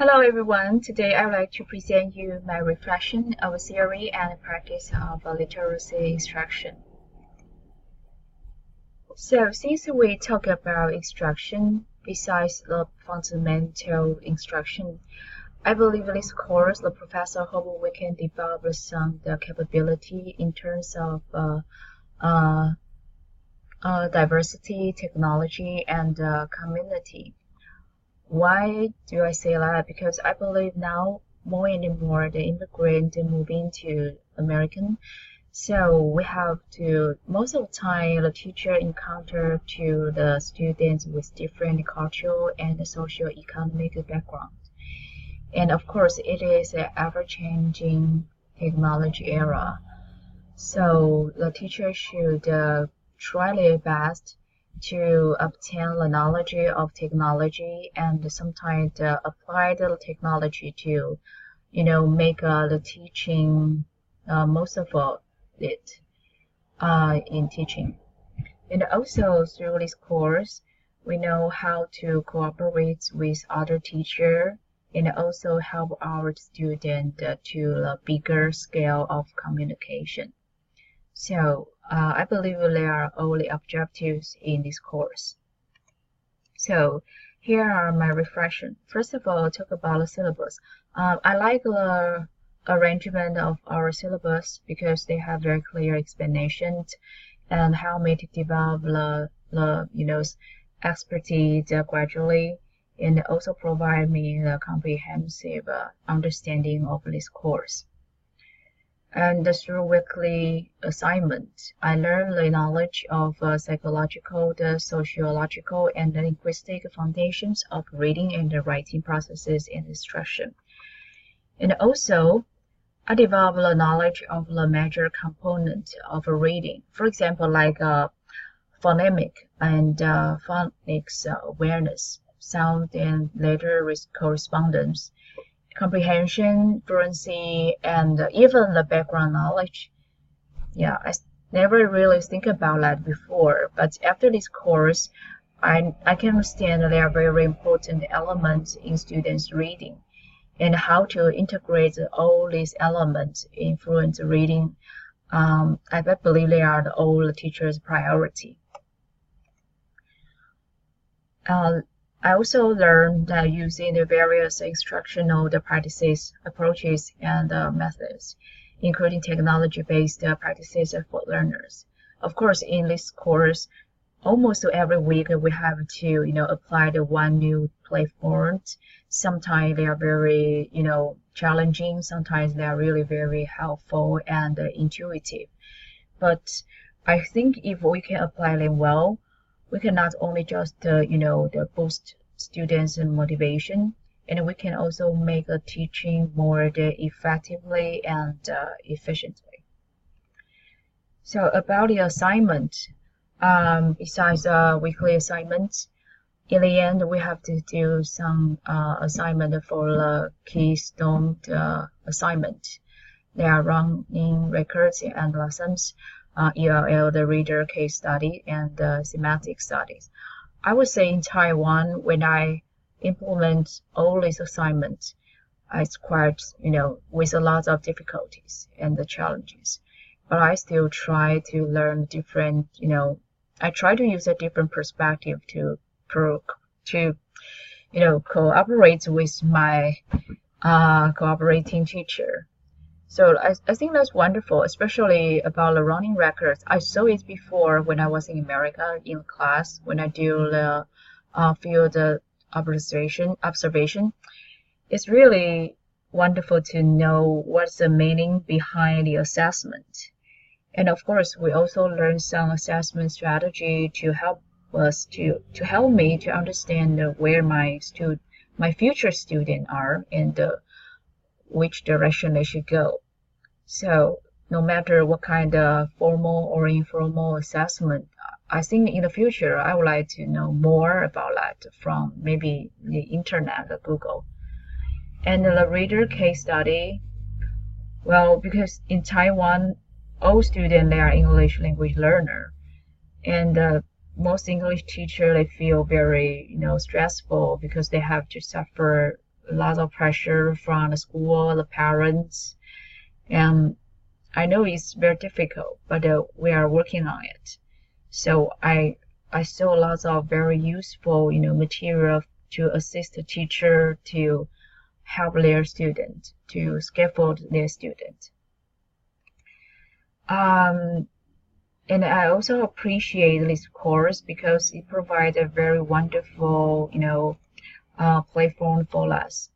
Hello everyone. Today I would like to present you my reflection of a theory and practice of literacy instruction. So since we talk about instruction, besides the fundamental instruction, I believe in this course the professor hope we can develop some the capability in terms of uh, diversity, technology, and community. Why do I say that? Because I believe now more and more the immigrant moving to American. So we have to most of the time the teacher encounter to the students with different cultural and socio-economic background. And of course it is an ever-changing technology era. So the teacher should try their best to obtain the knowledge of technology and sometimes apply the technology to, make the teaching most of it in teaching. And also through this course, we know how to cooperate with other teacher and also help our student to a bigger scale of communication. So I believe there are all the objectives in this course. So here are my reflection. First of all, talk about the syllabus. I like the arrangement of our syllabus because they have very clear explanations and how me to develop the expertise gradually and also provide me the comprehensive understanding of this course. And through weekly assignment, I learned the knowledge of psychological, the sociological, and the linguistic foundations of reading and the writing processes and instruction. And also, I developed the knowledge of the major component of reading. For example, like phonemic and phonics awareness, sound and letter correspondence, comprehension, fluency, and even the background knowledge. Yeah, I never really think about that before, but after this course, I can understand that they are very important elements in students' reading and how to integrate all these elements in fluent reading. I believe they are all the teacher's priority. I also learned that using the various instructional practices, approaches, and methods, including technology-based practices for learners. Of course, in this course, almost every week we have to, apply the one new platform. Sometimes they are very, challenging. Sometimes they are really very helpful and intuitive. But I think if we can apply them well, we can not only just boost students' motivation, and we can also make the teaching more effectively and efficiently. So about the assignment, besides weekly assignments, in the end we have to do some assignment for the keystone assignment. They are running records and lessons, ELL, the reader case study, and semantic studies. I would say in Taiwan, when I implement all these assignments, it's quite, with a lot of difficulties and the challenges. But I still try to learn different, I try to use a different perspective to cooperate with my cooperating teacher. So I think that's wonderful, especially about the running records. I saw it before when I was in America in class when I do the field observation. It's really wonderful to know what's the meaning behind the assessment. And of course, we also learn some assessment strategy to help us to help me to understand where my future student are and which direction they should go. So no matter what kind of formal or informal assessment, I think in the future I would like to know more about that from maybe the internet or Google. And the reader case study, well, because in Taiwan, all students they are English language learner, and most English teacher they feel very stressful because they have to suffer lots of pressure from the school, the parents, and I know it's very difficult, but we are working on it. So I saw lots of very useful, material to assist the teacher to help their student, to scaffold their student. And I also appreciate this course because it provides a very wonderful, platform for us.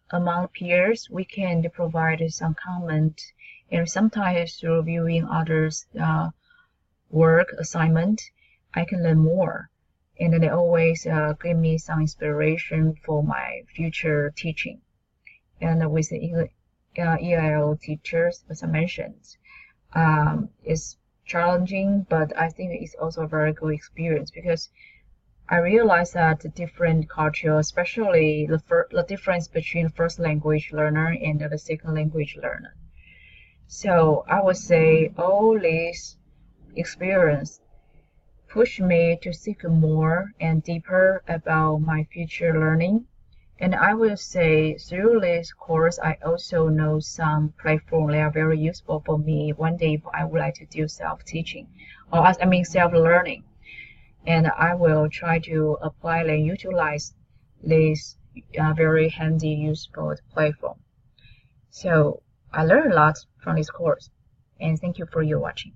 Among peers, we can provide some comment, and sometimes through viewing others' work assignment, I can learn more. And they always give me some inspiration for my future teaching. And with the EIL teachers, as I mentioned, it's challenging, but I think it's also a very good experience because I realized that the different culture, especially the difference between first language learner and the second language learner. So I would say all this experience pushed me to seek more and deeper about my future learning. And I will say through this course, I also know some platforms that are very useful for me one day if I would like to do self-teaching, or self-learning. And I will try to apply and utilize this very handy, useful platform. So I learned a lot from this course, and thank you for your watching.